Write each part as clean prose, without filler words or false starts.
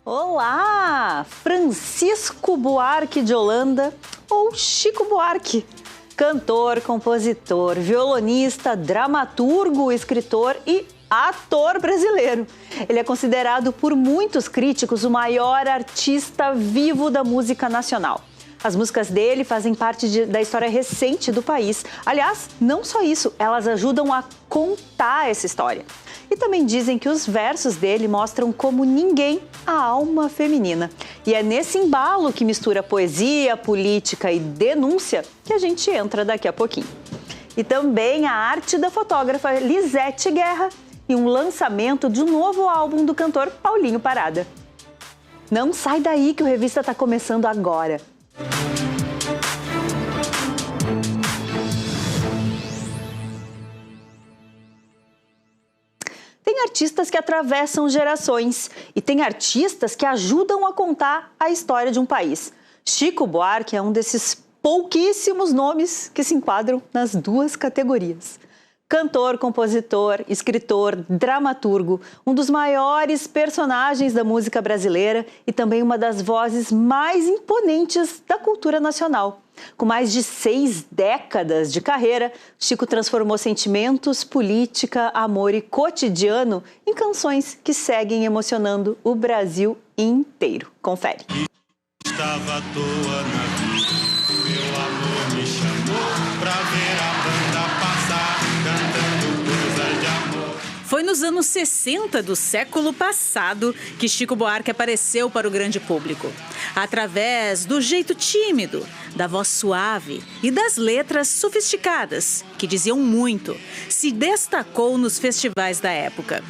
Olá! Francisco Buarque de Holanda, ou Chico Buarque. Cantor, compositor, violonista, dramaturgo, escritor e ator brasileiro. Ele é considerado por muitos críticos o maior artista vivo da música nacional. As músicas dele fazem parte da história recente do país. Aliás, não só isso, elas ajudam a contar essa história. E também dizem que os versos dele mostram como ninguém a alma feminina. E é nesse embalo que mistura poesia, política e denúncia que a gente entra daqui a pouquinho. E também a arte da fotógrafa Lisete Guerra e um lançamento de um novo álbum do cantor Paulinho Parada. Não sai daí que o Revista está começando agora. Tem artistas que atravessam gerações e tem artistas que ajudam a contar a história de um país. Chico Buarque é um desses pouquíssimos nomes que se enquadram nas duas categorias. Cantor, compositor, escritor, dramaturgo, um dos maiores personagens da música brasileira e também uma das vozes mais imponentes da cultura nacional. Com mais de 6 décadas de carreira, Chico transformou sentimentos, política, amor e cotidiano em canções que seguem emocionando o Brasil inteiro. Confere. Estava à toa na vida, meu amor me chamou pra ver a banda passar, cantando coisas de amor. Foi nos anos 60 do século passado que Chico Buarque apareceu para o grande público. Através do jeito tímido, da voz suave e das letras sofisticadas, que diziam muito, se destacou nos festivais da época.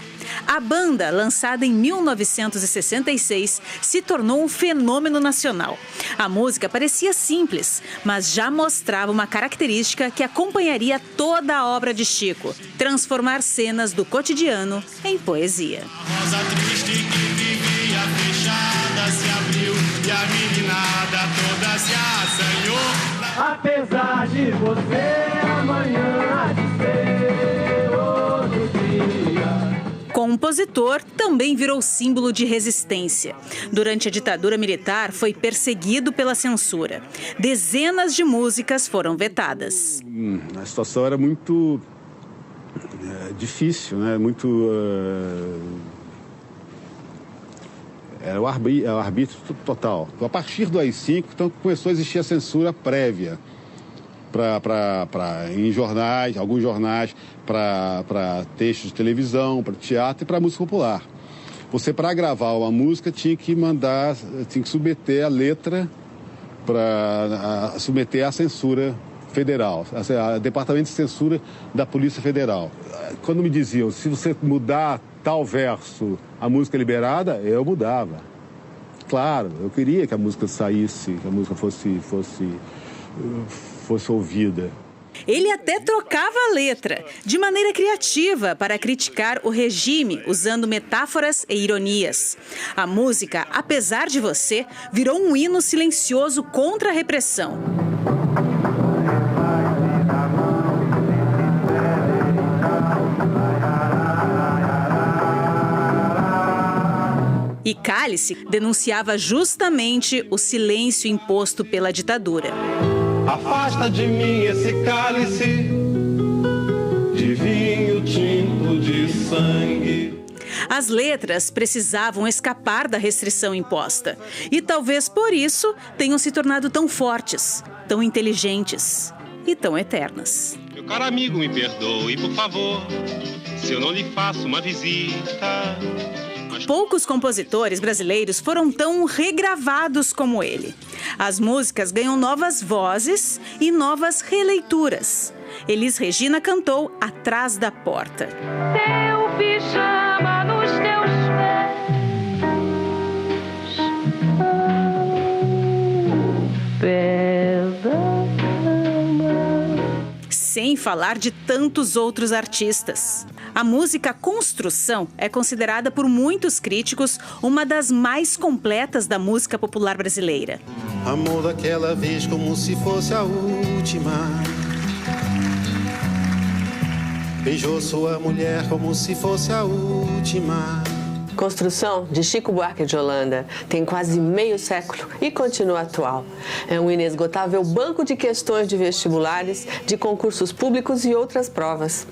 A banda, lançada em 1966, se tornou um fenômeno nacional. A música parecia simples, mas já mostrava uma característica que acompanharia toda a obra de Chico: transformar cenas do cotidiano em poesia. A rosa triste que vivia fechada se abriu e a meninada toda se assanhou. Apesar de você, amanhã há de ser outro dia. Compositor, também virou símbolo de resistência. Durante a ditadura militar, foi perseguido pela censura. Dezenas de músicas foram vetadas. A situação era muito difícil, né? Era o arbítrio total. A partir do AI-5, então, começou a existir a censura prévia em jornais, alguns jornais, para textos de televisão, para teatro e para música popular. Você, para gravar uma música, tinha que submeter a letra submeter à censura federal, ao Departamento de Censura da Polícia Federal. Quando me diziam, se você mudar tal verso, a música é liberada, eu mudava. Claro, eu queria que a música saísse, que a música fosse ouvida. Ele até trocava a letra, de maneira criativa, para criticar o regime, usando metáforas e ironias. A música, Apesar de Você, virou um hino silencioso contra a repressão. E Cálice denunciava justamente o silêncio imposto pela ditadura. Afasta de mim esse cálice de vinho tinto de sangue. As letras precisavam escapar da restrição imposta. E talvez por isso tenham se tornado tão fortes, tão inteligentes e tão eternas. Meu caro amigo, me perdoe, por favor, se eu não lhe faço uma visita. Poucos compositores brasileiros foram tão regravados como ele. As músicas ganham novas vozes e novas releituras. Elis Regina cantou Atrás da Porta. Teu pijama nos teus pés, pé da cama. Sem falar de tantos outros artistas. A música Construção é considerada por muitos críticos uma das mais completas da música popular brasileira. Amor daquela vez como se fosse a última. Beijou sua mulher como se fosse a última. Construção, de Chico Buarque de Holanda, tem quase meio século e continua atual. É um inesgotável banco de questões de vestibulares, de concursos públicos e outras provas.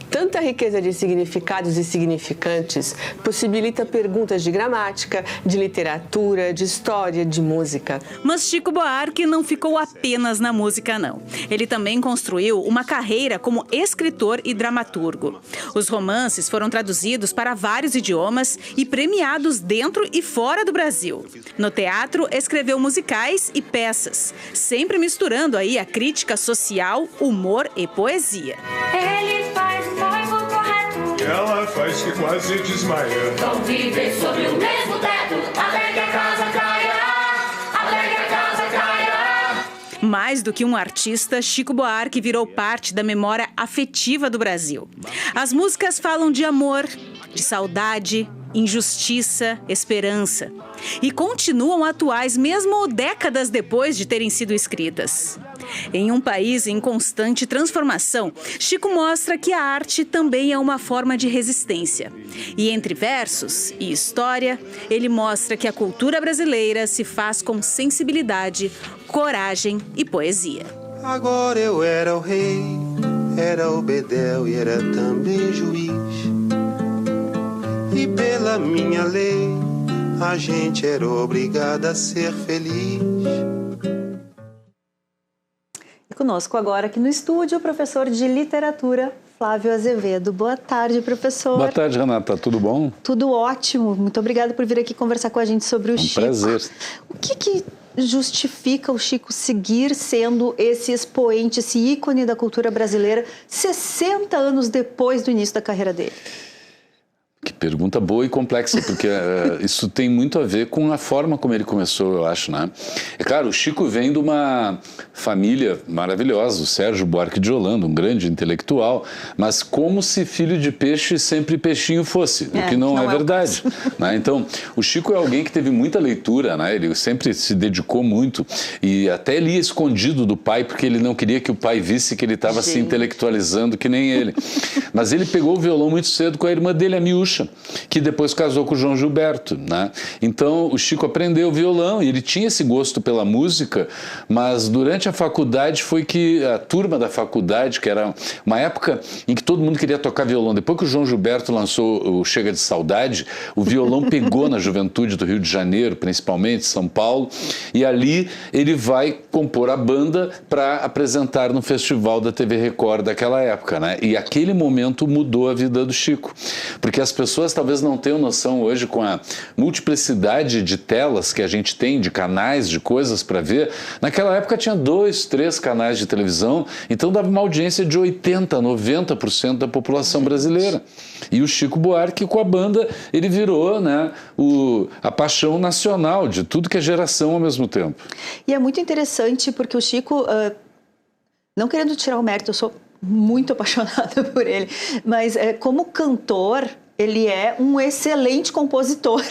Tanta riqueza de significados e significantes possibilita perguntas de gramática, de literatura, de história, de música. Mas Chico Buarque não ficou apenas na música, não. Ele também construiu uma carreira como escritor e dramaturgo. Os romances foram traduzidos para vários idiomas e premiados dentro e fora do Brasil. No teatro, escreveu musicais e peças, sempre misturando aí a crítica social, humor e poesia. Ele faz o noivo correto. Ela faz que quase desmaia. Vão viver sobre o mesmo teto, até que a casa caia, até que a casa caia. Mais do que um artista, Chico Buarque virou parte da memória afetiva do Brasil. As músicas falam de amor, de saudade, injustiça, esperança. E continuam atuais mesmo décadas depois de terem sido escritas. Em um país em constante transformação, Chico mostra que a arte também é uma forma de resistência. E entre versos e história, ele mostra que a cultura brasileira se faz com sensibilidade, coragem e poesia. Agora eu era o rei, era o bedel e era também juiz. E pela minha lei, a gente era obrigada a ser feliz. E conosco agora aqui no estúdio o professor de literatura, Flávio Azevedo. Boa tarde, professor. Boa tarde, Renata. Tudo bom? Tudo ótimo. Muito obrigada por vir aqui conversar com a gente sobre o Chico. Prazer. O que justifica o Chico seguir sendo esse expoente, esse ícone da cultura brasileira 60 anos depois do início da carreira dele? Que pergunta boa e complexa, porque isso tem muito a ver com a forma como ele começou, eu acho, né? É claro, o Chico vem de uma família maravilhosa, o Sérgio Buarque de Holanda, um grande intelectual, mas como se filho de peixe sempre peixinho fosse, o que não é verdade. Né? Então, o Chico é alguém que teve muita leitura, né? Ele sempre se dedicou muito e até lia escondido do pai, porque ele não queria que o pai visse que ele estava se intelectualizando que nem ele. Mas ele pegou o violão muito cedo com a irmã dele, a Miúcha, que depois casou com o João Gilberto, né? Então o Chico aprendeu violão e ele tinha esse gosto pela música, mas durante a faculdade foi que a turma da faculdade, que era uma época em que todo mundo queria tocar violão, depois que o João Gilberto lançou o Chega de Saudade, o violão pegou na juventude do Rio de Janeiro, principalmente São Paulo, e ali ele vai compor a banda para apresentar no festival da TV Record daquela época, né? E aquele momento mudou a vida do Chico, porque as pessoas talvez não tenham noção hoje, com a multiplicidade de telas que a gente tem, de canais, de coisas para ver. Naquela época tinha 2, 3 canais de televisão, então dava uma audiência de 80%, 90% da população brasileira. E o Chico Buarque, com a banda, ele virou, né, a paixão nacional de tudo que é geração ao mesmo tempo. E é muito interessante porque o Chico, não querendo tirar o mérito, eu sou muito apaixonada por ele, mas como cantor, ele é um excelente compositor,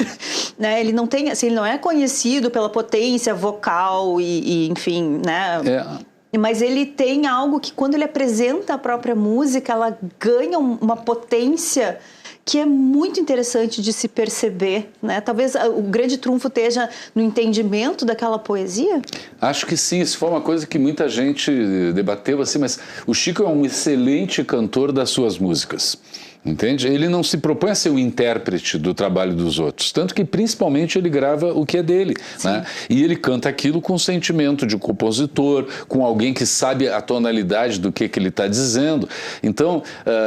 né? Ele não tem, assim, ele não é conhecido pela potência vocal e enfim, né? Mas ele tem algo que, quando ele apresenta a própria música, ela ganha uma potência que é muito interessante de se perceber, né? Talvez o grande trunfo esteja no entendimento daquela poesia? Acho que sim, isso foi uma coisa que muita gente debateu, assim, mas o Chico é um excelente cantor das suas músicas. Entende? Ele não se propõe a ser o intérprete do trabalho dos outros, tanto que principalmente ele grava o que é dele, né? E ele canta aquilo com sentimento de compositor, com alguém que sabe a tonalidade do que ele está dizendo. Então,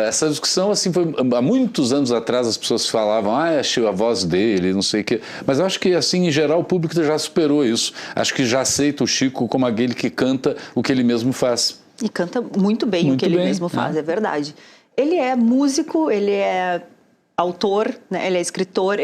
essa discussão, assim, foi há muitos anos atrás, as pessoas falavam, achei a voz dele, não sei o quê, mas eu acho que, assim, em geral, o público já superou isso, acho que já aceita o Chico como aquele que canta o que ele mesmo faz. E canta muito bem o que ele mesmo faz, é verdade. Ele é músico, ele é autor, né? Ele é escritor,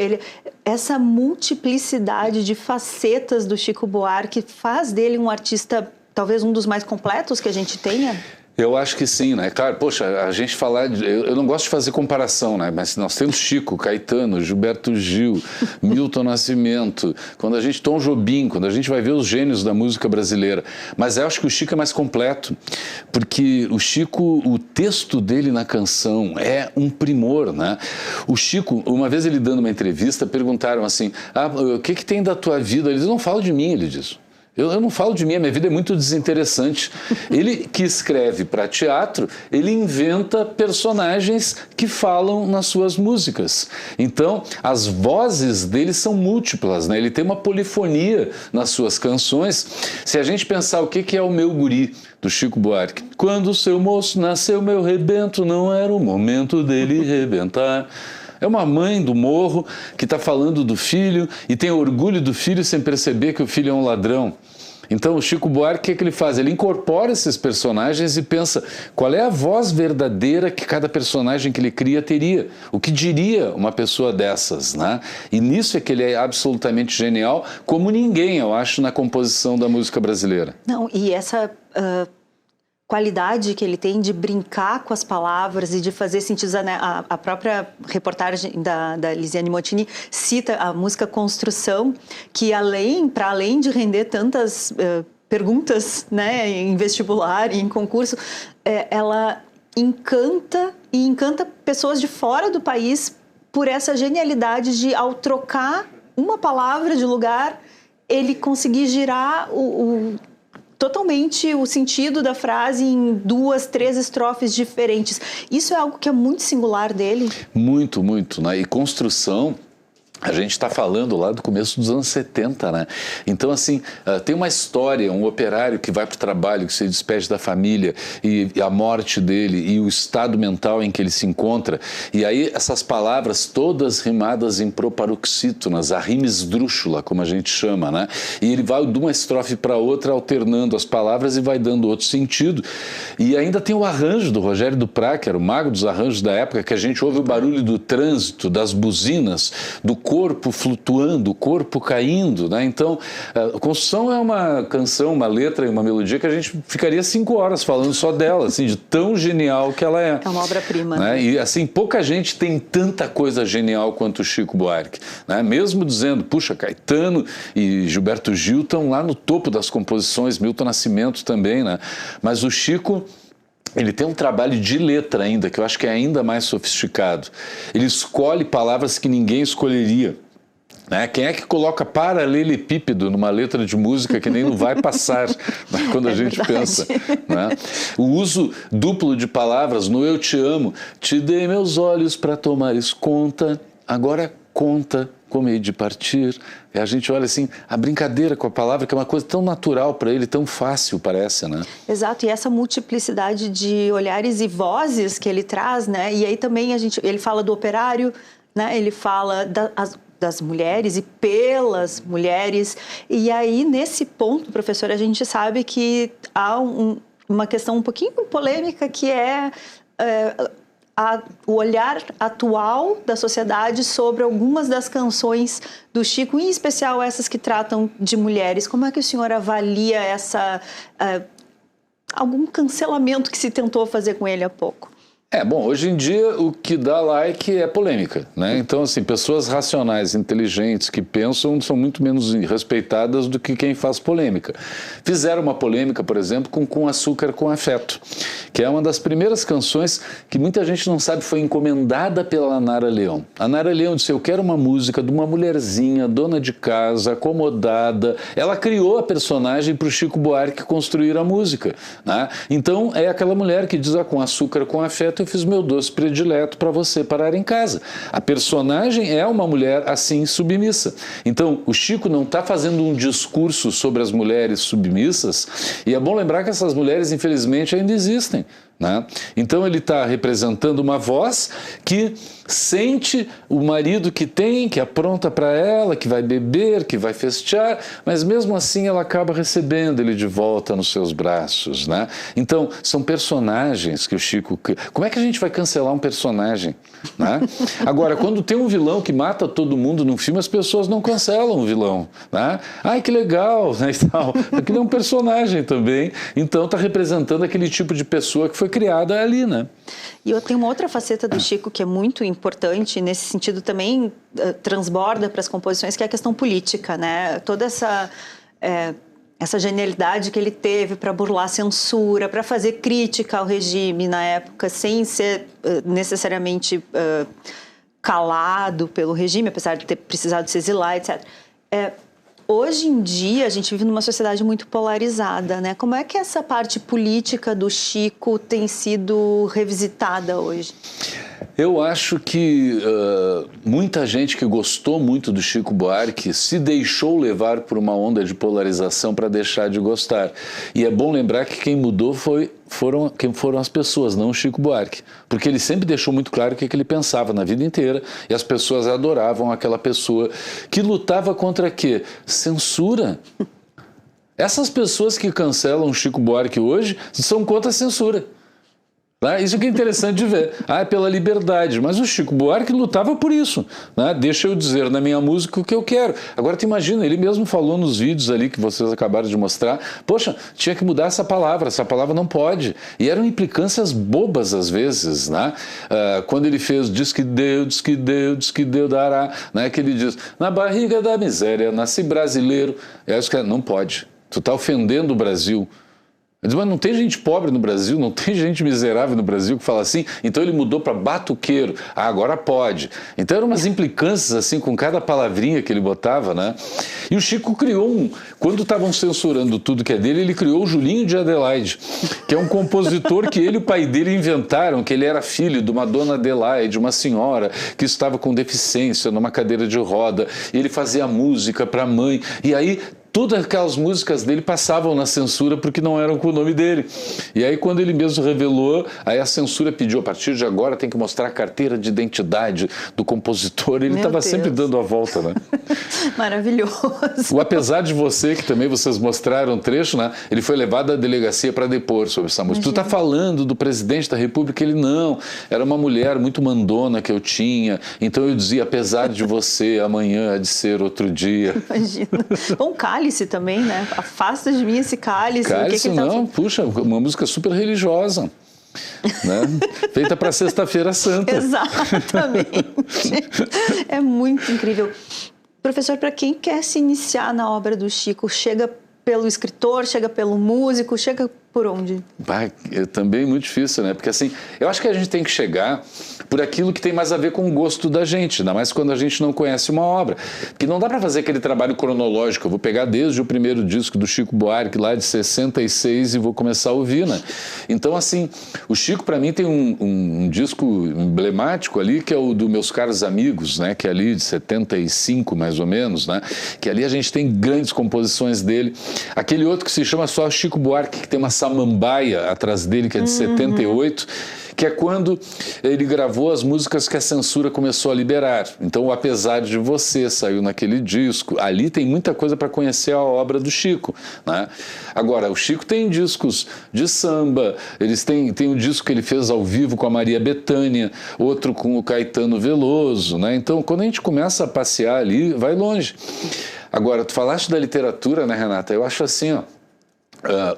essa multiplicidade de facetas do Chico Buarque faz dele um artista, talvez um dos mais completos que a gente tenha? Eu acho que sim, né? Claro, poxa, a gente falar... Eu não gosto de fazer comparação, né? Mas nós temos Chico, Caetano, Gilberto Gil, Milton Nascimento, quando a gente... Tom Jobim, quando a gente vai ver os gênios da música brasileira. Mas eu acho que o Chico é mais completo, porque o Chico, o texto dele na canção é um primor, né? O Chico, uma vez ele dando uma entrevista, perguntaram assim, o que tem da tua vida? Ele diz, não falo de mim, ele diz. Eu não falo de mim, a minha vida é muito desinteressante. Ele que escreve para teatro, ele inventa personagens que falam nas suas músicas. Então, as vozes dele são múltiplas, né? Ele tem uma polifonia nas suas canções. Se a gente pensar o que é o Meu Guri, do Chico Buarque. Quando o seu moço nasceu, meu rebento, não era o momento dele rebentar. É uma mãe do morro que está falando do filho e tem orgulho do filho sem perceber que o filho é um ladrão. Então o Chico Buarque, o que ele faz? Ele incorpora esses personagens e pensa qual é a voz verdadeira que cada personagem que ele cria teria. O que diria uma pessoa dessas, né? E nisso é que ele é absolutamente genial, como ninguém, eu acho, na composição da música brasileira. Não, e essa... qualidade que ele tem de brincar com as palavras e de fazer sentido, né? A própria reportagem da Lisiane Mottini cita a música Construção, que para além de render tantas perguntas, né, em vestibular e em concurso, ela encanta pessoas de fora do país por essa genialidade de, ao trocar uma palavra de lugar, ele conseguir girar totalmente o sentido da frase em 2, 3 estrofes diferentes. Isso é algo que é muito singular dele. Muito, muito, né? E Construção, a gente está falando lá do começo dos anos 70, né? Então, assim, tem uma história, um operário que vai para o trabalho, que se despede da família e a morte dele e o estado mental em que ele se encontra. E aí essas palavras todas rimadas em proparoxítonas, a rima esdrúxula, como a gente chama, né? E ele vai de uma estrofe para outra alternando as palavras e vai dando outro sentido. E ainda tem o arranjo do Rogério Duprat, que era o mago dos arranjos da época, que a gente ouve o barulho do trânsito, das buzinas, do corpo flutuando, o corpo caindo, né? Então, Construção é uma canção, uma letra e uma melodia que a gente ficaria 5 horas falando só dela, assim, de tão genial que ela é. É uma obra-prima. Né? E, assim, pouca gente tem tanta coisa genial quanto o Chico Buarque, né? Mesmo dizendo, puxa, Caetano e Gilberto Gil estão lá no topo das composições, Milton Nascimento também, né? Mas o Chico... ele tem um trabalho de letra ainda, que eu acho que é ainda mais sofisticado. Ele escolhe palavras que ninguém escolheria. Né? Quem é que coloca paralelepípedo numa letra de música que nem não vai passar, né? Quando a gente pensa. Né? O uso duplo de palavras no Eu Te Amo. Te dei meus olhos para tomares conta, agora conta como hei de partir. E a gente olha assim, a brincadeira com a palavra, que é uma coisa tão natural para ele, tão fácil, parece, né? Exato, e essa multiplicidade de olhares e vozes que ele traz, né? E aí também ele fala do operário, né? Ele fala das mulheres e pelas mulheres. E aí, nesse ponto, professor, a gente sabe que há uma questão um pouquinho polêmica, que é o olhar atual da sociedade sobre algumas das canções do Chico, em especial essas que tratam de mulheres. Como é que o senhor avalia algum cancelamento que se tentou fazer com ele há pouco? Bom, hoje em dia o que dá like é polêmica, né? Então, assim, pessoas racionais, inteligentes, que pensam, são muito menos respeitadas do que quem faz polêmica. Fizeram uma polêmica, por exemplo, com Açúcar com Afeto, que é uma das primeiras canções que muita gente não sabe, foi encomendada pela Nara Leão. A Nara Leão disse, eu quero uma música de uma mulherzinha, dona de casa, acomodada. Ela criou a personagem para o Chico Buarque construir a música, né? Então, é aquela mulher que diz, com açúcar com afeto, eu fiz meu doce predileto para você parar em casa. A personagem é uma mulher assim submissa. Então, o Chico não está fazendo um discurso sobre as mulheres submissas, e é bom lembrar que essas mulheres, infelizmente, ainda existem. né? Então ele está representando uma voz que sente o marido que tem, que apronta para ela, que vai beber, que vai festear, mas mesmo assim ela acaba recebendo ele de volta nos seus braços, né? Então são personagens que o Chico... Como é que a gente vai cancelar um personagem, né? Agora, quando tem um vilão que mata todo mundo num filme, as pessoas não cancelam o vilão, né? Ai, que legal, né, e tal. Aquilo é um personagem também, então está representando aquele tipo de pessoa que foi criada ali, né? E eu tenho uma outra faceta do Chico que é muito importante, nesse sentido também transborda para as composições, que é a questão política, né? Toda essa genialidade que ele teve para burlar a censura, para fazer crítica ao regime na época, sem ser necessariamente calado pelo regime, apesar de ter precisado se exilar, etc. Hoje em dia, a gente vive numa sociedade muito polarizada, né? Como é que essa parte política do Chico tem sido revisitada hoje? Eu acho que muita gente que gostou muito do Chico Buarque se deixou levar por uma onda de polarização para deixar de gostar. E é bom lembrar que quem mudou foram as pessoas, não o Chico Buarque. Porque ele sempre deixou muito claro o que ele pensava na vida inteira e as pessoas adoravam aquela pessoa que lutava contra quê? Censura. Essas pessoas que cancelam o Chico Buarque hoje são contra a censura. Isso que é interessante de ver. É pela liberdade. Mas o Chico Buarque lutava por isso, né? Deixa eu dizer na minha música o que eu quero. Agora, tu imagina, ele mesmo falou nos vídeos ali que vocês acabaram de mostrar, poxa, tinha que mudar essa palavra não pode. E eram implicâncias bobas às vezes, né? Quando ele fez diz que Deus dará, né? Que ele diz, na barriga da miséria, nasci brasileiro. Não pode. Tu tá ofendendo o Brasil. Ele diz, mas não tem gente pobre no Brasil, não tem gente miserável no Brasil que fala assim, então ele mudou para batuqueiro, agora pode. Então eram umas implicâncias assim com cada palavrinha que ele botava, né? E o Chico criou quando estavam censurando tudo que é dele, ele criou o Julinho de Adelaide, que é um compositor que ele e o pai dele inventaram, que ele era filho de uma dona Adelaide, uma senhora que estava com deficiência numa cadeira de roda, e ele fazia música para a mãe, e aí todas aquelas músicas dele passavam na censura porque não eram com o nome dele. E aí quando ele mesmo revelou, aí a censura pediu, a partir de agora tem que mostrar a carteira de identidade do compositor. Ele estava sempre dando a volta, né? Maravilhoso. O Apesar de Você, que também vocês mostraram um trecho, né? Ele foi levado à delegacia para depor sobre essa música. Tu tá falando do presidente da República? Ele não. Era uma mulher muito mandona que eu tinha. Então eu dizia, apesar de você, amanhã há de ser outro dia. Imagina. Bom, cálice também, né? Afasta de mim esse cálice. Cálice não, puxa, uma música super religiosa. Né? Feita para Sexta-feira Santa. Exatamente. É muito incrível. Professor, para quem quer se iniciar na obra do Chico, chega pelo escritor, chega pelo músico, chega por onde? É também muito difícil, né? Porque assim, eu acho que a gente tem que chegar por aquilo que tem mais a ver com o gosto da gente, ainda mais quando a gente não conhece uma obra. Porque não dá para fazer aquele trabalho cronológico. Eu vou pegar desde o primeiro disco do Chico Buarque, lá de 66, e vou começar a ouvir, né? Então, assim, o Chico, para mim, tem um disco emblemático ali, que é o do Meus Caros Amigos, né? Que é ali de 75, mais ou menos, né? Que ali a gente tem grandes composições dele. Aquele outro que se chama só Chico Buarque, que tem uma samambaia atrás dele, que é de 78, que é quando ele gravou as músicas que a censura começou a liberar. Então, o Apesar de Você saiu naquele disco. Ali tem muita coisa para conhecer a obra do Chico, né? Agora, o Chico tem discos de samba, tem um disco que ele fez ao vivo com a Maria Bethânia, outro com o Caetano Veloso, né? Então, quando a gente começa a passear ali, vai longe. Agora, tu falaste da literatura, né, Renata? Eu acho assim, ó,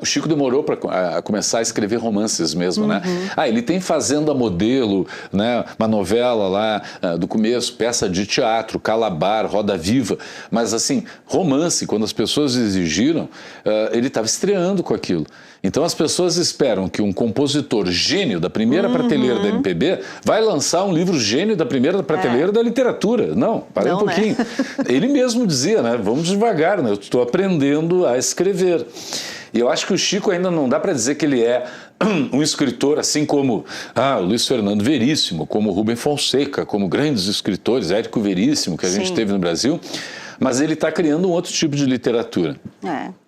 o Chico demorou para começar a escrever romances mesmo, né? Ele tem Fazenda Modelo, né? Uma novela lá do começo, peça de teatro, Calabar, Roda Viva, mas assim, romance, quando as pessoas exigiram, ele estava estreando com aquilo. Então as pessoas esperam que um compositor gênio da primeira prateleira da MPB vai lançar um livro gênio da primeira prateleira da literatura. Não, para um pouquinho. Né? Ele mesmo dizia, né? Vamos devagar, né? Eu estou aprendendo a escrever. E eu acho que o Chico ainda não dá para dizer que ele é um escritor assim como o Luiz Fernando Veríssimo, como Rubem Fonseca, como grandes escritores, Érico Veríssimo, que a gente teve no Brasil. mas ele está criando um outro tipo de literatura.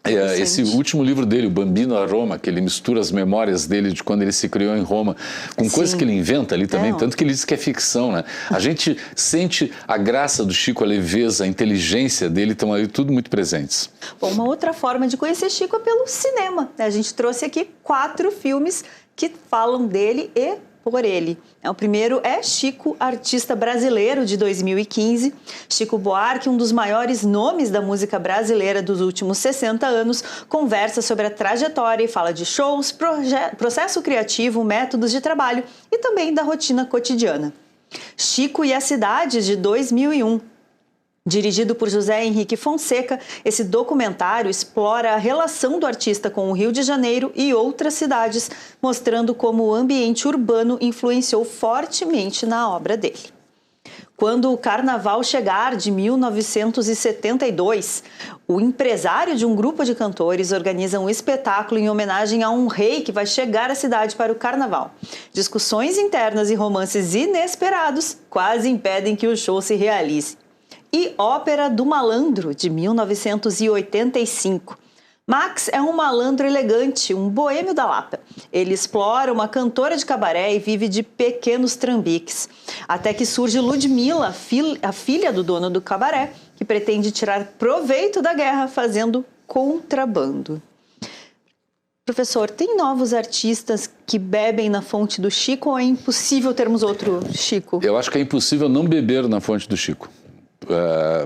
Esse último livro dele, o Bambino a Roma, que ele mistura as memórias dele de quando ele se criou em Roma, com coisas que ele inventa ali também, tanto que ele diz que é ficção, né? A gente sente a graça do Chico, a leveza, a inteligência dele, estão ali tudo muito presentes. Bom, uma outra forma de conhecer Chico é pelo cinema. A gente trouxe aqui 4 filmes que falam dele e por ele. O primeiro é Chico, Artista Brasileiro, de 2015. Chico Buarque, um dos maiores nomes da música brasileira dos últimos 60 anos, conversa sobre a trajetória e fala de shows, processo criativo, métodos de trabalho e também da rotina cotidiana. Chico e as Cidades, de 2001. Dirigido por José Henrique Fonseca, esse documentário explora a relação do artista com o Rio de Janeiro e outras cidades, mostrando como o ambiente urbano influenciou fortemente na obra dele. Quando o Carnaval Chegar, de 1972, o empresário de um grupo de cantores organiza um espetáculo em homenagem a um rei que vai chegar à cidade para o Carnaval. Discussões internas e romances inesperados quase impedem que o show se realize. E Ópera do Malandro, de 1985. Max é um malandro elegante, um boêmio da Lapa. Ele explora uma cantora de cabaré e vive de pequenos trambiques. Até que surge Ludmilla, a filha do dono do cabaré, que pretende tirar proveito da guerra fazendo contrabando. Professor, tem novos artistas que bebem na fonte do Chico ou é impossível termos outro Chico? Eu acho que é impossível não beber na fonte do Chico.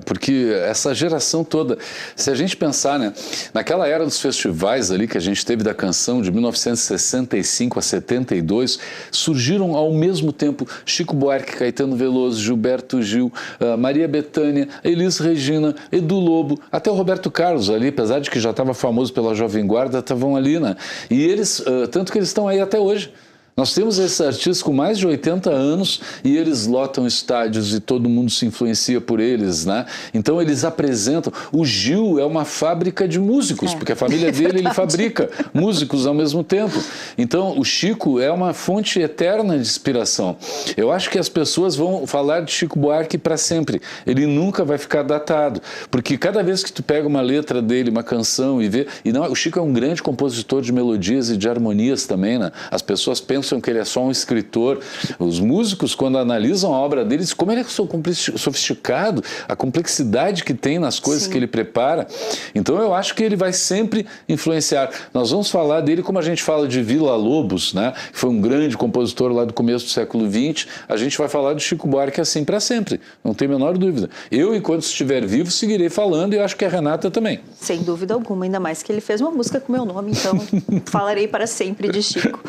Porque essa geração toda, se a gente pensar, né, naquela era dos festivais ali que a gente teve da canção de 1965 a 72, surgiram ao mesmo tempo Chico Buarque, Caetano Veloso, Gilberto Gil, Maria Bethânia, Elis Regina, Edu Lobo, até o Roberto Carlos ali, apesar de que já estava famoso pela Jovem Guarda, estavam ali, né? E eles, tanto que eles estão aí até hoje. Nós temos esses artistas com mais de 80 anos e eles lotam estádios e todo mundo se influencia por eles, né? Então eles apresentam... O Gil é uma fábrica de músicos, porque a família dele ele fabrica músicos ao mesmo tempo. Então o Chico é uma fonte eterna de inspiração. Eu acho que as pessoas vão falar de Chico Buarque para sempre. Ele nunca vai ficar datado, porque cada vez que tu pega uma letra dele, uma canção e vê... E não, o Chico é um grande compositor de melodias e de harmonias também, né? As pessoas pensam que ele é só um escritor. Os músicos, quando analisam a obra dele, dizem como ele é sofisticado, a complexidade que tem nas coisas que ele prepara. Então eu acho que ele vai sempre influenciar. Nós vamos falar dele como a gente fala de Villa-Lobos, né? Que foi um grande compositor lá do começo do século XX. A gente vai falar de Chico Buarque assim para sempre, não tem a menor dúvida. Eu, enquanto estiver vivo, seguirei falando e eu acho que a Renata também. Sem dúvida alguma, ainda mais que ele fez uma música com meu nome, então falarei para sempre de Chico.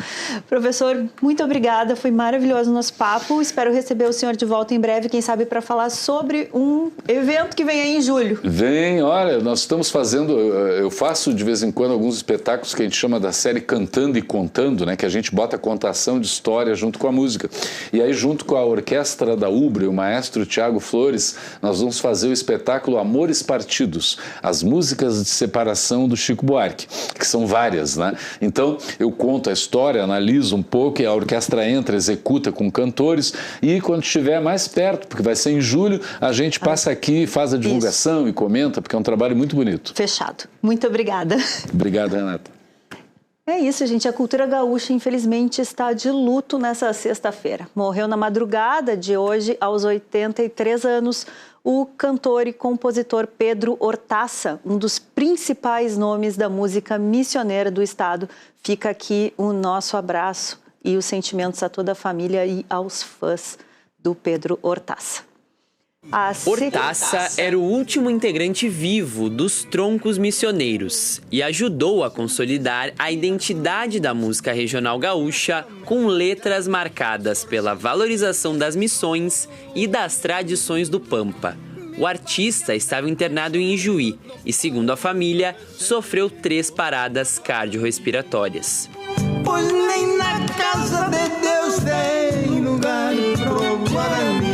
Professor, muito obrigada, foi maravilhoso o nosso papo. Espero receber o senhor de volta em breve, quem sabe para falar sobre um evento que vem aí em julho. Vem, olha, nós estamos fazendo, eu faço de vez em quando alguns espetáculos que a gente chama da série Cantando e Contando, né, que a gente bota a contação de história junto com a música. E aí, junto com a orquestra da Ubra, o maestro Tiago Flores, nós vamos fazer o espetáculo Amores Partidos, as músicas de separação do Chico Buarque, que são várias, né? Então, eu conto a história, analiso um pouco, e a orquestra entra, executa com cantores, e quando estiver mais perto, porque vai ser em julho, a gente passa aqui, faz a divulgação e comenta, porque é um trabalho muito bonito. Fechado. Muito obrigada. Obrigado, Renata. É isso, gente. A cultura gaúcha, infelizmente, está de luto nessa sexta-feira. Morreu na madrugada de hoje, aos 83 anos, o cantor e compositor Pedro Hortaça, um dos principais nomes da música missioneira do estado. Fica aqui o nosso abraço e os sentimentos a toda a família e aos fãs do Pedro Hortaça. Hortaça era o último integrante vivo dos Troncos Missioneiros e ajudou a consolidar a identidade da música regional gaúcha com letras marcadas pela valorização das missões e das tradições do Pampa. O artista estava internado em Ijuí e, segundo a família, sofreu 3 paradas cardiorrespiratórias. Pois nem na casa de Deus tem lugar pro Guarani.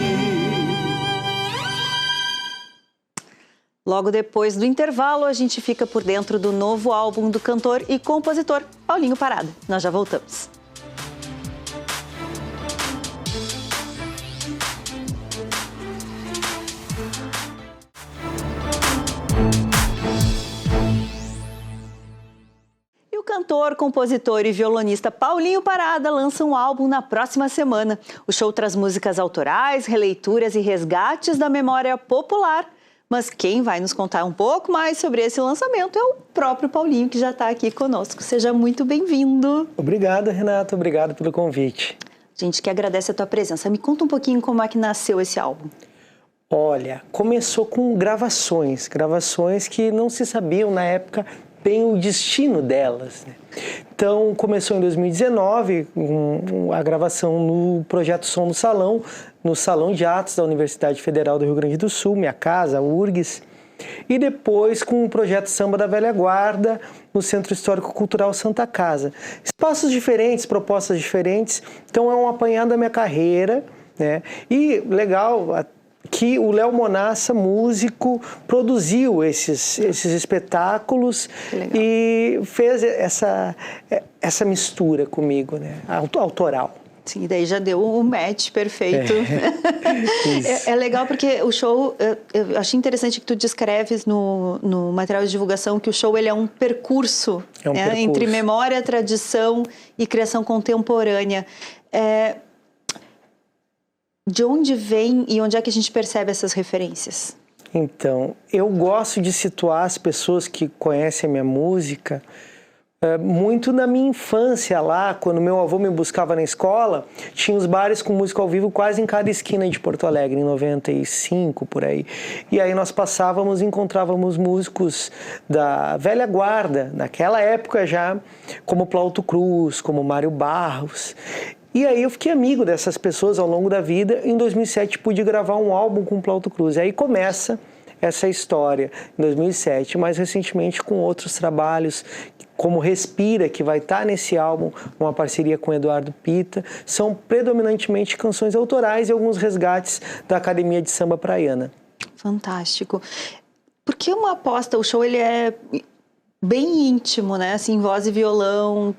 Logo depois do intervalo, a gente fica por dentro do novo álbum do cantor e compositor Paulinho Parada. Nós já voltamos. E o cantor, compositor e violonista Paulinho Parada lança um álbum na próxima semana. O show traz músicas autorais, releituras e resgates da memória popular. Mas quem vai nos contar um pouco mais sobre esse lançamento é o próprio Paulinho, que já está aqui conosco. Seja muito bem-vindo. Obrigado, Renato. Obrigado pelo convite. A gente que agradece a tua presença. Me conta um pouquinho como é que nasceu esse álbum. Olha, começou com gravações que não se sabiam na época bem o destino delas, né? Então, começou em 2019, a gravação no projeto Som no Salão de Atos da Universidade Federal do Rio Grande do Sul, minha casa, a URGS, e depois com o projeto Samba da Velha Guarda, no Centro Histórico Cultural Santa Casa. Espaços diferentes, propostas diferentes, então é um apanhado da minha carreira, né? E legal que o Léo Monassa, músico, produziu esses espetáculos e fez essa mistura comigo, né? Autoral. Sim, daí já deu um match perfeito. É legal porque o show, eu achei interessante que tu descreves no material de divulgação que o show ele é um percurso, entre memória, tradição e criação contemporânea. De onde vem e onde é que a gente percebe essas referências? Então, eu gosto de situar as pessoas que conhecem a minha música muito na minha infância lá, quando meu avô me buscava na escola, tinha os bares com música ao vivo quase em cada esquina de Porto Alegre, em 95, por aí. E aí nós passávamos e encontrávamos músicos da velha guarda, naquela época já, como Plauto Cruz, como Mário Barros. E aí eu fiquei amigo dessas pessoas ao longo da vida. Em 2007 pude gravar um álbum com o Plauto Cruz. E aí começa essa história, em 2007. Mais recentemente com outros trabalhos, como Respira, que vai estar nesse álbum, uma parceria com Eduardo Pita. São predominantemente canções autorais e alguns resgates da Academia de Samba Praiana. Fantástico. Porque uma aposta, o show ele é bem íntimo, né? Assim, voz e violão,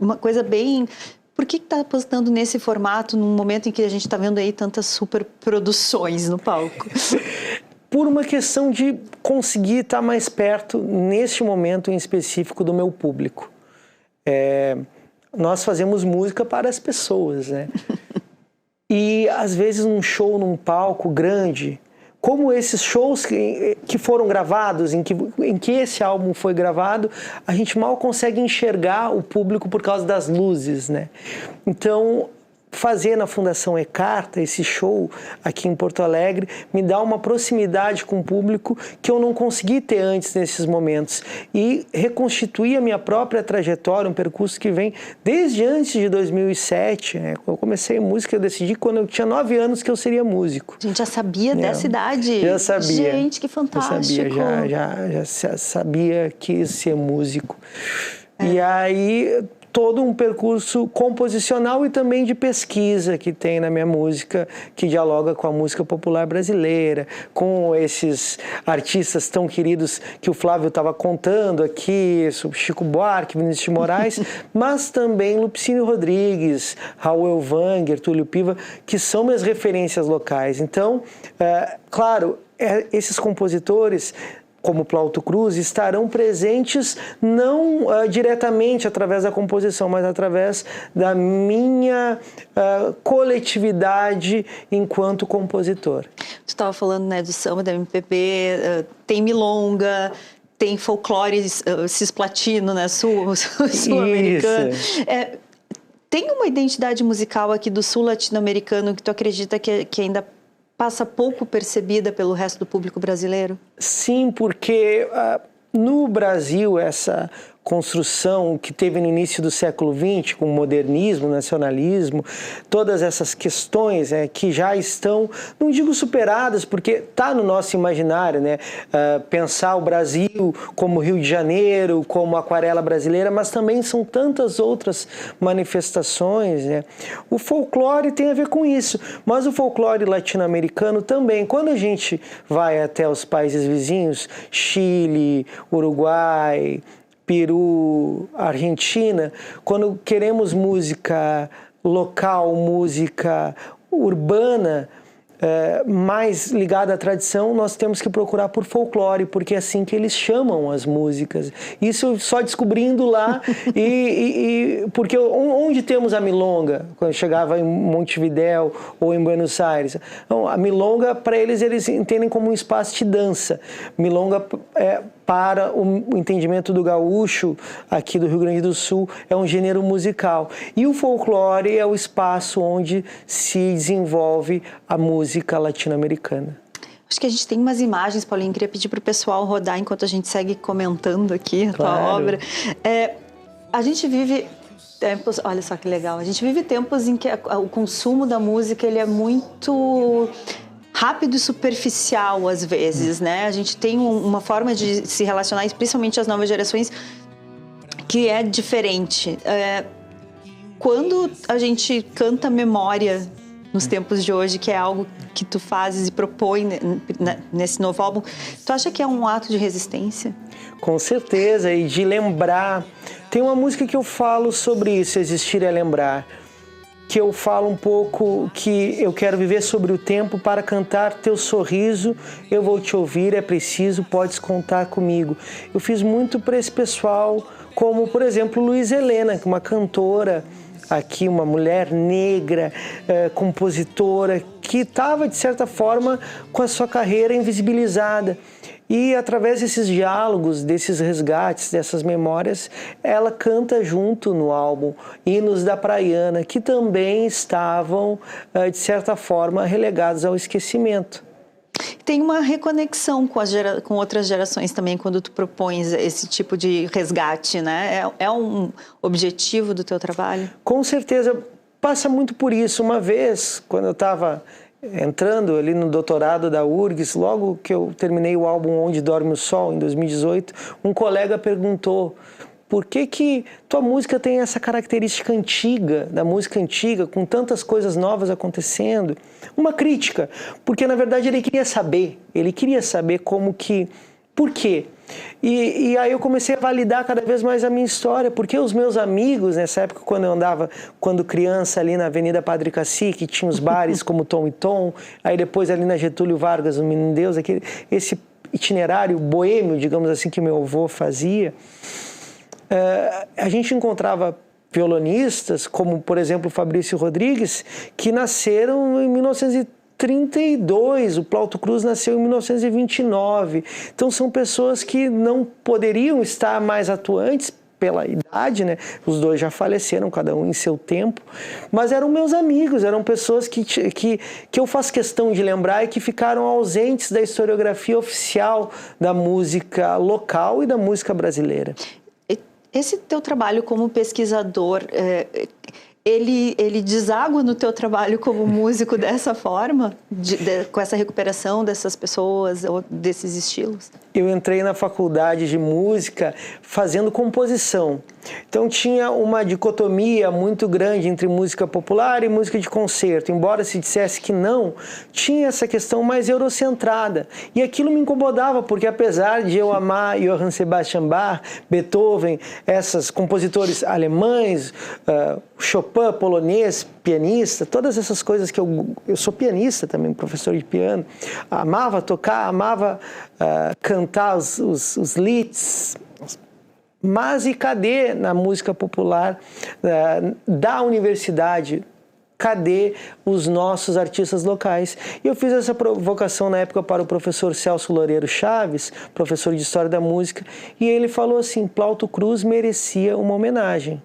uma coisa bem... Por que está apostando nesse formato num momento em que a gente está vendo aí tantas superproduções no palco? Por uma questão de conseguir estar mais perto, neste momento em específico, do meu público. Nós fazemos música para as pessoas, né? E, às vezes, num show, num palco grande, como esses shows que foram gravados, em que esse álbum foi gravado, a gente mal consegue enxergar o público por causa das luzes, né? Então, fazer na Fundação E-Carta esse show aqui em Porto Alegre me dá uma proximidade com o público que eu não consegui ter antes nesses momentos e reconstituir a minha própria trajetória, um percurso que vem desde antes de 2007, né? Eu comecei música, eu decidi quando eu tinha 9 anos que eu seria músico. A gente já sabia dessa idade? Já sabia. Gente, que fantástico. Já sabia que ia ser músico. E aí... todo um percurso composicional e também de pesquisa que tem na minha música, que dialoga com a música popular brasileira, com esses artistas tão queridos que o Flávio estava contando aqui, sobre Chico Buarque, Vinícius de Moraes, mas também Lupicínio Rodrigues, Raul Elvanger, Túlio Piva, que são minhas referências locais. Então, claro, esses compositores... como Plauto Cruz, estarão presentes não diretamente através da composição, mas através da minha coletividade enquanto compositor. Tu estava falando, né, do samba, da MPB, tem milonga, tem folclore cisplatino, né, sul-americano. Tem uma identidade musical aqui do sul latino-americano que tu acredita que ainda passa pouco percebida pelo resto do público brasileiro? Sim, porque no Brasil essa construção que teve no início do século XX, com o modernismo, nacionalismo, todas essas questões que já estão, não digo superadas, porque está no nosso imaginário, né? Pensar o Brasil como Rio de Janeiro, como Aquarela Brasileira, mas também são tantas outras manifestações, né? O folclore tem a ver com isso, mas o folclore latino-americano também. Quando a gente vai até os países vizinhos, Chile, Uruguai, Peru, Argentina, quando queremos música local, música urbana, mais ligada à tradição, nós temos que procurar por folclore, porque é assim que eles chamam as músicas. Isso só descobrindo lá, porque onde temos a milonga, quando eu chegava em Montevidéu ou em Buenos Aires, então, a milonga, para eles entendem como um espaço de dança. Milonga para o entendimento do gaúcho, aqui do Rio Grande do Sul, é um gênero musical. E o folclore é o espaço onde se desenvolve a música latino-americana. Acho que a gente tem umas imagens, Paulinho, queria pedir para o pessoal rodar enquanto a gente segue comentando aqui a tua obra. A gente vive tempos, olha só que legal, a gente vive tempos em que o consumo da música ele é muito rápido e superficial às vezes, né? A gente tem uma forma de se relacionar, especialmente as novas gerações, que é diferente. Quando a gente canta memória nos tempos de hoje, que é algo que tu fazes e propõe nesse novo álbum, tu acha que é um ato de resistência? Com certeza, e de lembrar. Tem uma música que eu falo sobre isso, existir é lembrar, que eu falo um pouco que eu quero viver sobre o tempo para cantar teu sorriso, eu vou te ouvir, é preciso, podes contar comigo. Eu fiz muito para esse pessoal, como, por exemplo, Luiz Helena, que é uma cantora aqui, uma mulher negra, compositora, que estava, de certa forma, com a sua carreira invisibilizada. E através desses diálogos, desses resgates, dessas memórias, ela canta junto no álbum hinos da Praiana, que também estavam, de certa forma, relegados ao esquecimento. Tem uma reconexão com outras gerações também, quando tu propões esse tipo de resgate, né? É um objetivo do teu trabalho? Com certeza, passa muito por isso. Uma vez, quando eu estava entrando ali no doutorado da URGS, logo que eu terminei o álbum Onde Dorme o Sol, em 2018, um colega perguntou: por que tua música tem essa característica antiga, da música antiga, com tantas coisas novas acontecendo? Uma crítica, porque na verdade ele queria saber como que, por quê? E aí eu comecei a validar cada vez mais a minha história, porque os meus amigos, nessa época quando eu andava, quando criança, ali na Avenida Padre Cacique, tinha os bares como Tom e Tom, aí depois ali na Getúlio Vargas, no Menino Deus, esse itinerário boêmio, digamos assim, que meu avô fazia, a gente encontrava violonistas, como por exemplo o Fabrício Rodrigues, que nasceram em 1932, o Plauto Cruz nasceu em 1929. Então são pessoas que não poderiam estar mais atuantes pela idade, né? Os dois já faleceram, cada um em seu tempo, mas eram meus amigos, eram pessoas que eu faço questão de lembrar e que ficaram ausentes da historiografia oficial da música local e da música brasileira. Esse teu trabalho como pesquisador, ele deságua no teu trabalho como músico dessa forma? Com essa recuperação dessas pessoas ou desses estilos? Eu entrei na faculdade de música fazendo composição. Então tinha uma dicotomia muito grande entre música popular e música de concerto. Embora se dissesse que não, tinha essa questão mais eurocentrada. E aquilo me incomodava, porque apesar de eu amar Johann Sebastian Bach, Beethoven, esses compositores alemães, Chopin, polonês, pianista, todas essas coisas que eu sou pianista também, professor de piano, amava tocar, amava cantar os lieds. Mas e cadê na música popular da universidade? Cadê os nossos artistas locais? E eu fiz essa provocação na época para o professor Celso Loureiro Chaves, professor de História da Música, e ele falou assim: Plauto Cruz merecia uma homenagem.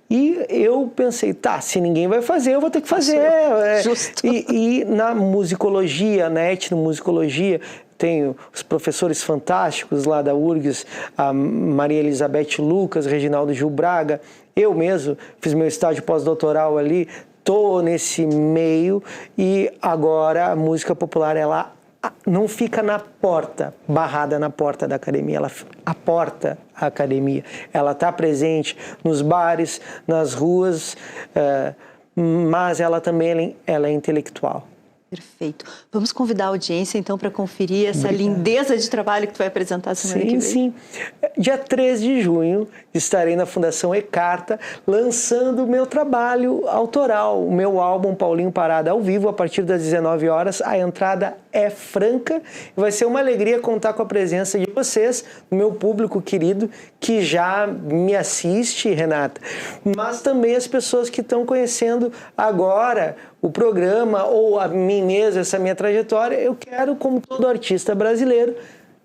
E eu pensei, se ninguém vai fazer, eu vou ter que fazer. Justo. E na musicologia, na etnomusicologia, tenho os professores fantásticos lá da URGS, a Maria Elizabeth Lucas, Reginaldo Gil Braga. Eu mesmo fiz meu estágio pós-doutoral ali, estou nesse meio, e agora a música popular, ela não fica na porta, barrada na porta da academia, ela aporta a academia. Ela está presente nos bares, nas ruas, mas ela também ela é intelectual. Perfeito. Vamos convidar a audiência, então, para conferir essa lindeza de trabalho que tu vai apresentar semana que vem. Sim. dia 3 de junho, estarei na Fundação E-Carta lançando o meu trabalho autoral, o meu álbum Paulinho Parada ao vivo, a partir das 19 horas. A entrada é franca e vai ser uma alegria contar com a presença de vocês, meu público querido, que já me assiste, Renata, mas também as pessoas que estão conhecendo agora o programa ou a mim mesmo, essa minha trajetória. Eu quero, como todo artista brasileiro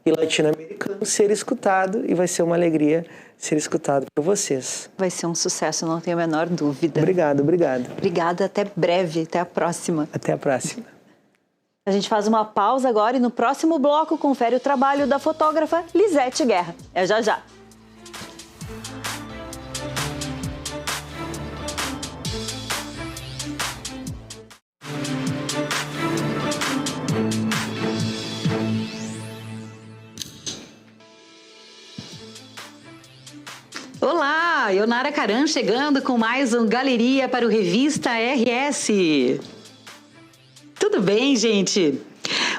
e latino-americano, ser escutado, e vai ser uma alegria ser escutado por vocês. Vai ser um sucesso, não tenho a menor dúvida. Obrigado. Obrigada, até breve, até a próxima. Até a próxima. A gente faz uma pausa agora e no próximo bloco confere o trabalho da fotógrafa Lisete Guerra. É já já. Olá, eu Nara Caran chegando com mais um Galeria para o Revista RS. Tudo bem, gente?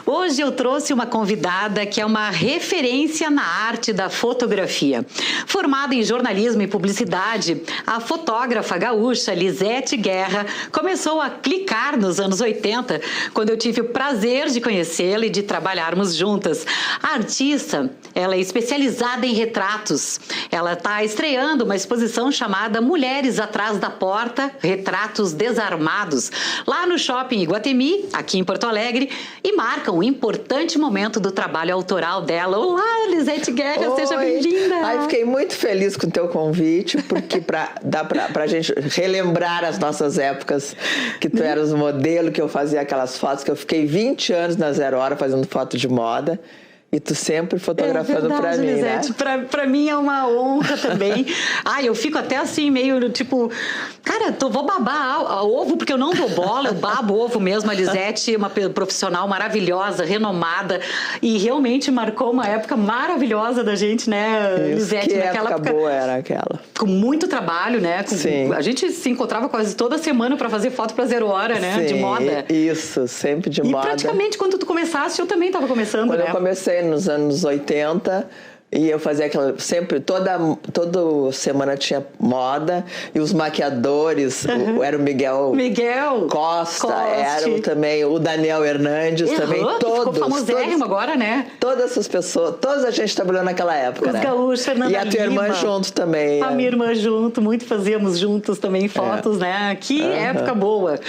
Hoje eu trouxe uma convidada que é uma referência na arte da fotografia. Formada em jornalismo e publicidade, a fotógrafa gaúcha Lisete Guerra começou a clicar nos anos 80, quando eu tive o prazer de conhecê-la e de trabalharmos juntas. A artista, ela é especializada em retratos. Ela está estreando uma exposição chamada Mulheres Atrás da Porta, Retratos Desarmados, lá no Shopping Iguatemi, aqui em Porto Alegre, e marca um importante momento do trabalho autoral dela. Olá, Lisete Guerra, seja bem-vinda. Ai, fiquei muito feliz com o teu convite, porque dá pra gente relembrar as nossas épocas, que tu eras o modelo, que eu fazia aquelas fotos, que eu fiquei 20 anos na Zero Hora fazendo foto de moda. E tu sempre fotografando pra mim, Lisete, né? Pra mim é uma honra também. Ai, eu fico até assim, meio tipo... Cara, vou babar ovo, porque eu não dou bola, eu babo ovo mesmo. A Lisete é uma profissional maravilhosa, renomada, e realmente marcou uma época maravilhosa da gente, né, Lisete? Que época boa era aquela. Com muito trabalho, né? Sim. A gente se encontrava quase toda semana pra fazer foto pra Zero Hora, né? Sim, de moda. Isso, sempre de moda. E praticamente quando tu começaste, eu também tava começando, Quando né? eu comecei nos anos 80, e eu fazia aquela... Sempre, toda semana tinha moda, e os maquiadores, era o Miguel Costa, era também o Daniel Hernandes, também todos. Ficou famosérrimo agora, né? Todas essas pessoas, toda a gente trabalhou naquela época, os gaúchos, Fernanda E a tua irmã junto também. A minha irmã junto, muito fazíamos juntos também fotos, né? Que época boa.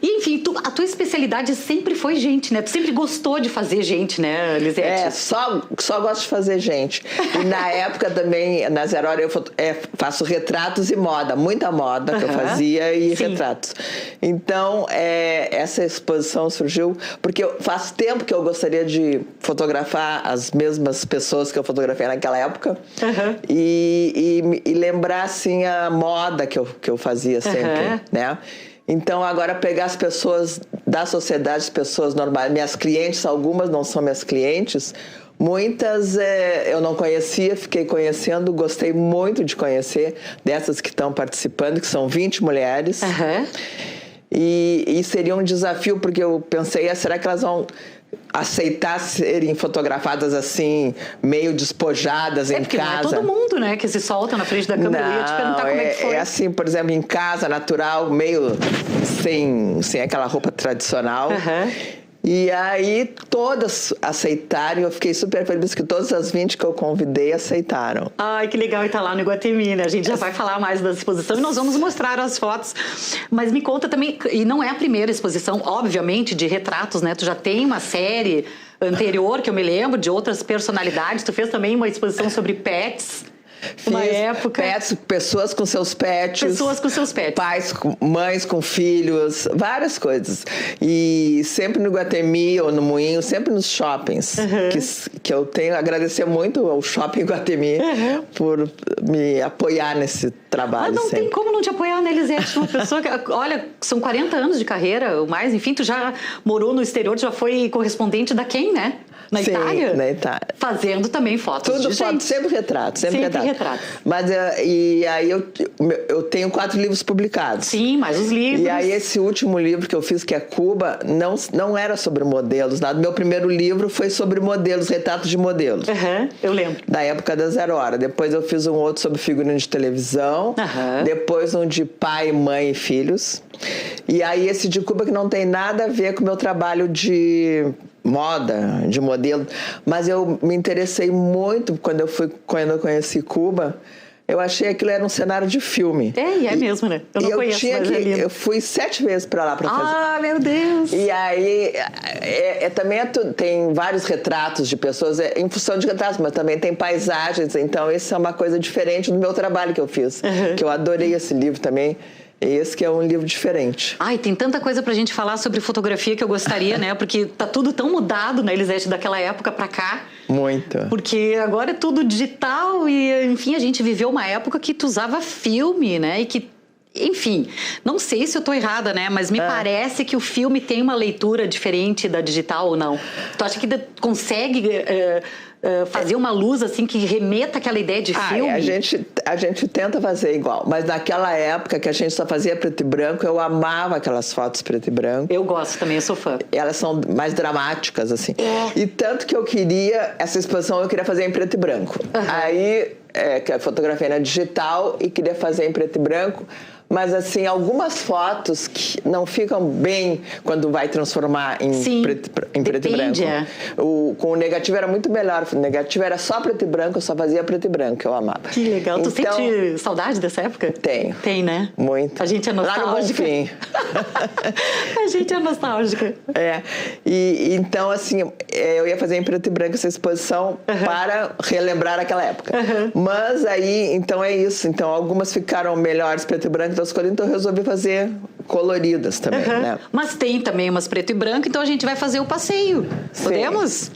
E, enfim, a tua especialidade sempre foi gente, né? Tu sempre gostou de fazer gente, né, Lisete? Só gosto de fazer gente. E na época também, na Zero Hora, eu faço retratos e moda, muita moda que eu fazia e retratos. Então, essa exposição surgiu porque faz tempo que eu gostaria de fotografar as mesmas pessoas que eu fotografei naquela época e lembrar, assim, a moda que eu fazia sempre, né? Então, agora pegar as pessoas da sociedade, as pessoas normais, minhas clientes, algumas não são minhas clientes, muitas eu não conhecia, fiquei conhecendo, gostei muito de conhecer dessas que estão participando, que são 20 mulheres. E seria um desafio, porque eu pensei, será que elas vão aceitar serem fotografadas assim, meio despojadas em casa? Não é todo mundo, né, que se solta na frente da câmera. Eu ia te perguntar como é que foi. É assim, por exemplo, em casa, natural, meio sem aquela roupa tradicional. E aí todas aceitaram, e eu fiquei super feliz que todas as 20 que eu convidei aceitaram. Ai, que legal, e tá lá no Iguatemi, né? A gente já vai falar mais da exposição e nós vamos mostrar as fotos. Mas me conta também, e não é a primeira exposição, obviamente, de retratos, né? Tu já tem uma série anterior, que eu me lembro, de outras personalidades. Tu fez também uma exposição sobre pets. Uma época. Pessoas com seus pets. Pessoas com seus pets. Pais, mães com filhos, várias coisas. E sempre no Iguatemi ou no Moinho, sempre nos shoppings. Que eu tenho a agradecer muito ao Shopping Iguatemi por me apoiar nesse trabalho. Mas não tem como não te apoiar, né, Lisete? Uma pessoa que, olha, são 40 anos de carreira, ou mais, enfim, tu já morou no exterior, tu já foi correspondente da quem, né? Na Sim, Itália? na Itália. Fazendo também fotos Tudo de foto, gente. sempre retrato, sempre Sempre retrato. retrato. Mas e aí eu tenho 4 livros publicados. Sim, mais os livros. E aí esse último livro que eu fiz, que é Cuba, não era sobre modelos, nada. Meu primeiro livro foi sobre modelos, retratos de modelos. Eu lembro. Da época da Zero Hora. Depois eu fiz um outro sobre figurino de televisão. Depois um de pai, mãe e filhos. E aí esse de Cuba que não tem nada a ver com o meu trabalho de moda, de modelo. Mas eu me interessei muito quando eu conheci Cuba. Eu achei que aquilo era um cenário de filme. É mesmo, né? Eu não conheço, mas é lindo. Eu fui 7 vezes para lá para fazer. Ah, meu Deus! E aí, tem vários retratos de pessoas, em função de retratos, mas também tem paisagens. Então, isso é uma coisa diferente do meu trabalho que eu fiz. Que eu adorei esse livro também. Esse que é um livro diferente. Ai, tem tanta coisa pra gente falar sobre fotografia que eu gostaria, né? Porque tá tudo tão mudado, né, Elisete, daquela época pra cá. Muito. Porque agora é tudo digital e, enfim, a gente viveu uma época que tu usava filme, né? E que, enfim, não sei se eu tô errada, né? Mas me parece que o filme tem uma leitura diferente da digital ou não. Tu acha que consegue... fazer uma luz assim que remeta aquela ideia de filme? A gente tenta fazer igual, mas naquela época que a gente só fazia preto e branco, eu amava aquelas fotos preto e branco. Eu gosto também, eu sou fã. Elas são mais dramáticas, assim. E tanto que eu queria, essa exposição eu queria fazer em preto e branco. Aí, que eu fotografei na digital e queria fazer em preto e branco. Mas, assim, algumas fotos que não ficam bem quando vai transformar em preto e branco. Com o negativo era muito melhor. O negativo era só preto e branco, eu só fazia preto e branco, eu amava. Que legal. Tu sente saudade dessa época? Tenho. Tem, né? Muito. A gente é nostálgica. Lá no Bonfim. A gente é nostálgica. E então, assim, eu ia fazer em preto e branco essa exposição para relembrar aquela época. Mas aí, então é isso. Então, algumas ficaram melhores preto e branco, então eu resolvi fazer coloridas também, né? Mas tem também umas preto e branco, então a gente vai fazer o passeio. Podemos?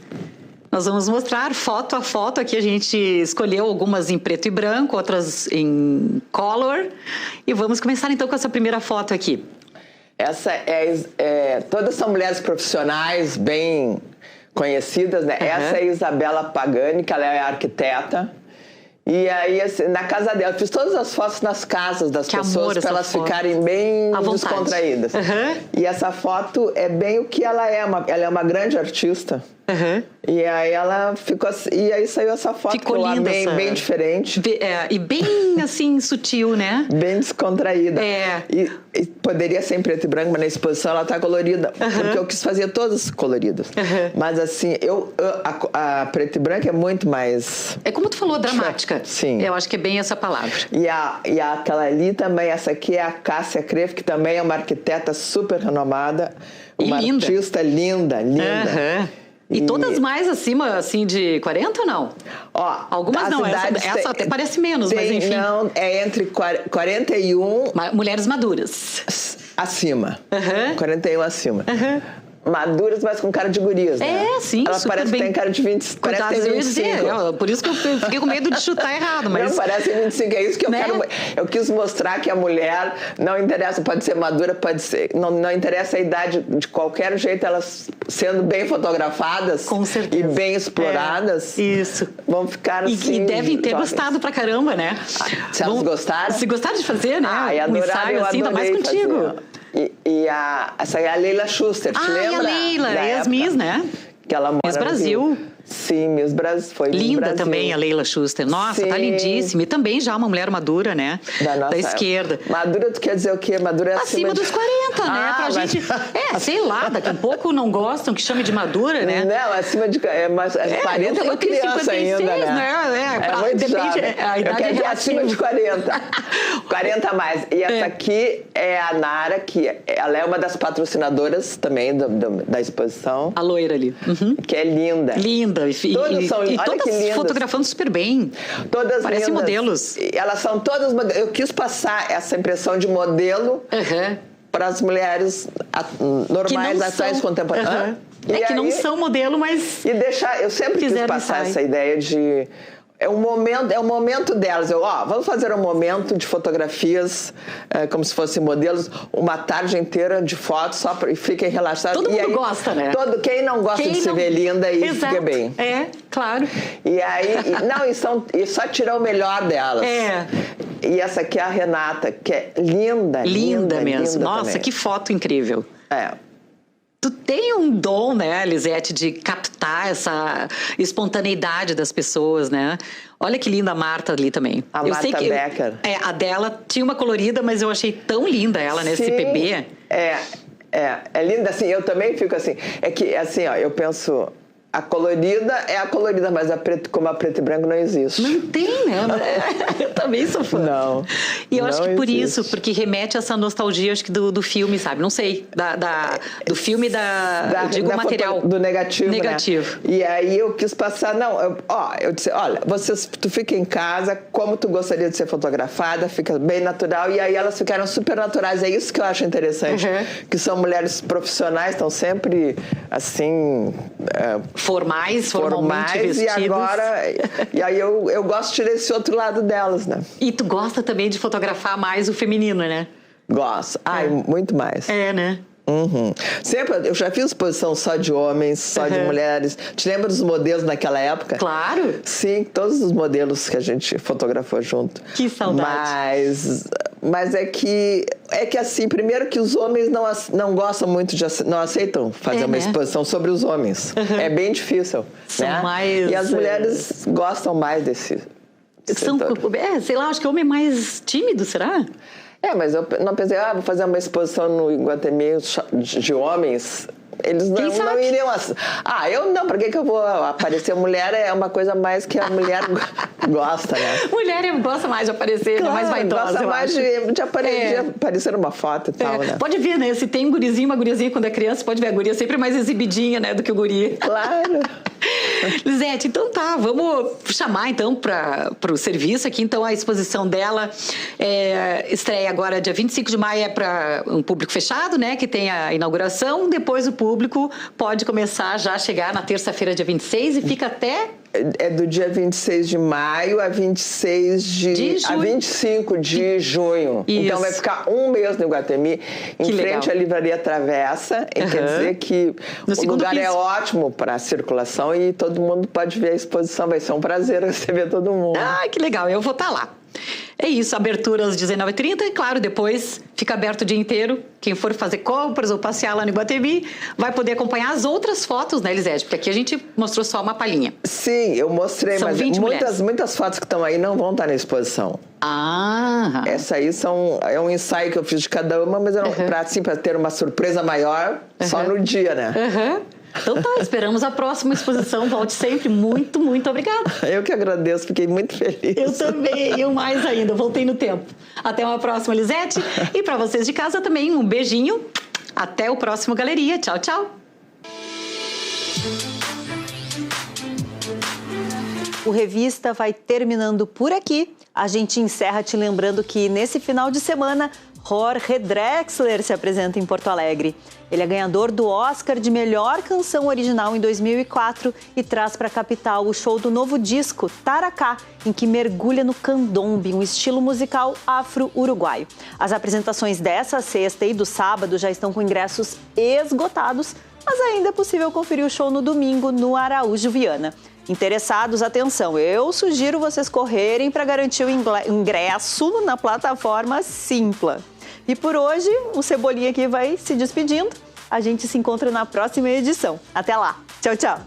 Nós vamos mostrar foto a foto. Aqui a gente escolheu algumas em preto e branco, outras em color. E vamos começar então com essa primeira foto aqui. Essa todas são mulheres profissionais bem conhecidas, né? Essa é a Isabela Pagani, que ela é arquiteta. E aí, assim, na casa dela, eu fiz todas as fotos nas casas das pessoas para elas ficarem bem descontraídas. E essa foto é bem o que ela é. Ela é uma grande artista. E aí ela ficou assim, e aí saiu essa foto ficou que eu linda, amei, bem diferente. E bem assim, sutil, né? Bem descontraída. E poderia ser em preto e branco, mas na exposição ela tá colorida. Porque eu quis fazer todas coloridas. Mas assim, a preto e branco é muito mais... É como tu falou, dramática. Sim. Eu acho que é bem essa palavra. E aquela ali também, essa aqui é a Cássia Creve, que também é uma arquiteta super renomada. Uma artista linda. E todas mais acima, assim, de 40 ou não? Algumas não, essa até parece menos, mas enfim. Não, é entre 41... Mulheres maduras. Acima. 41 acima. Maduras, mas com cara de gurias, né? Sim, ela parece que tem cara de 20, parece que tem 25. Por isso que eu fiquei com medo de chutar errado, mas... Não, parece 25, é isso que eu quero... Eu quis mostrar que a mulher, não interessa, pode ser madura, pode ser... Não interessa a idade, de qualquer jeito, elas sendo bem fotografadas... Com certeza. E bem exploradas... Isso. Vão ficar assim... E devem ter gostado pra caramba, né? Se elas gostaram? Se gostaram de fazer, né? Um ensaio assim, ainda mais contigo. Fazer. Essa é a Leila Schuster, te lembra? E a Leila, e as Miss, né? Que ela mora Miss Brasil. Sim, Miss Brasil. Foi Miss linda Brasil. Também a Leila Schuster. Nossa, tá lindíssima. E também já uma mulher madura, né? Da esquerda. Madura, tu quer dizer o quê? Madura é acima dos 40, né? Pra gente... sei lá, daqui a pouco não gostam que chame de madura, né? Não, acima de... Mas 40 é criança 56, ainda, né? É muito jovem. A idade eu quero dizer acima de 40. 40 a mais. E essa aqui é a Nara, que ela é uma das patrocinadoras também da exposição. A loira ali. Que é linda. Linda. Todas são lindas. E todas fotografando super bem. Todas parecem lindas. Modelos. Elas são todas modelos. Eu quis passar essa impressão de modelo para as mulheres normais, atuais, contemporâneas. Que não são modelo, mas eu sempre quis passar essa ideia de... É o momento delas. Vamos fazer um momento de fotografias, como se fossem modelos, uma tarde inteira de fotos, só e fiquem relaxados. Todo mundo gosta, né? Quem não gosta de se ver linda e Exato. fica bem. Claro. E aí, e só tirar o melhor delas. E essa aqui é a Renata, que é linda. Linda mesmo. Linda Nossa, também. que foto incrível. Tu tem um dom, né, Lisete, de captar essa espontaneidade das pessoas, né? Olha que linda a Marta ali também. A Marta Becker. A dela tinha uma colorida, mas eu achei tão linda ela nesse PB. É linda, assim, eu também fico assim. É que, assim, eu penso... A colorida é a colorida, mas como a preto e branco não existe. Não tem, né? Eu também sou fã. Não. E eu acho que por isso, porque remete a essa nostalgia, acho que do filme, sabe? Não sei, do filme digo material. Do negativo, Negativo. Né? E aí eu quis passar, eu disse, olha, tu fica em casa, como tu gostaria de ser fotografada, fica bem natural, e aí elas ficaram super naturais. É isso que eu acho interessante, que são mulheres profissionais, estão sempre, assim... Formalmente vestidas. E aí eu gosto de tirar esse outro lado delas, né? E tu gosta também de fotografar mais o feminino, né? Gosto. Muito mais. Né? Sempre, eu já fiz exposição só de homens, só de mulheres. Te lembra dos modelos naquela época? Claro. Sim, todos os modelos que a gente fotografou junto. Que saudade. Mas é que assim, primeiro que os homens não gostam muito não aceitam fazer uma exposição sobre os homens. É bem difícil. São né? mais... E as mulheres gostam mais desse setor. Sei lá, acho que o homem é mais tímido, será? Mas eu não pensei, vou fazer uma exposição no Iguatemi de homens. Eles não iriam... eu não, pra que eu vou aparecer? Mulher é uma coisa mais que a mulher gosta, né? Mulher gosta mais de aparecer, claro, mais vaidosa, gosta mais de aparecer numa foto e tal, né? Pode ver, né? Se tem um gurizinho, uma guriazinha quando é criança, pode ver, a guria é sempre mais exibidinha, né, do que o guri. Claro. Lisete, então tá, vamos chamar então para o serviço aqui. Então a exposição dela estreia agora dia 25 de maio, para um público fechado, né, que tem a inauguração. Depois o público pode começar já a chegar na terça-feira, dia 26, e fica até... É do dia 26 de maio a 25 de junho. Isso. Então vai ficar um mês no Iguatemi, em frente à Livraria Travessa. E quer dizer que o lugar é ótimo para circulação e todo mundo pode ver a exposição. Vai ser um prazer receber todo mundo. Que legal, eu vou estar lá. É isso, abertura às 19h30 e, claro, depois fica aberto o dia inteiro. Quem for fazer compras ou passear lá no Iguatemi vai poder acompanhar as outras fotos, né, Lisete? Porque aqui a gente mostrou só uma palhinha. Sim, eu mostrei, são mas muitas fotos que estão aí não vão estar na exposição. Essa aí é um ensaio que eu fiz de cada uma, mas para ter uma surpresa maior só no dia, né? Então tá, esperamos a próxima exposição. Volte sempre. Muito, muito obrigada. Eu que agradeço, fiquei muito feliz. Eu também, eu mais ainda, voltei no tempo. Até uma próxima, Lisete. E para vocês de casa também, um beijinho. Até o próximo Galeria. Tchau, tchau. O Revista vai terminando por aqui. A gente encerra te lembrando que nesse final de semana, Jorge Drexler se apresenta em Porto Alegre. Ele é ganhador do Oscar de Melhor Canção Original em 2004 e traz para a capital o show do novo disco, Taracá, em que mergulha no candombe, um estilo musical afro-uruguaio. As apresentações dessa sexta e do sábado já estão com ingressos esgotados, mas ainda é possível conferir o show no domingo no Araújo Viana. Interessados, atenção, eu sugiro vocês correrem para garantir o ingresso na plataforma Simpla. E por hoje, o Cebolinha aqui vai se despedindo. A gente se encontra na próxima edição. Até lá. Tchau, tchau.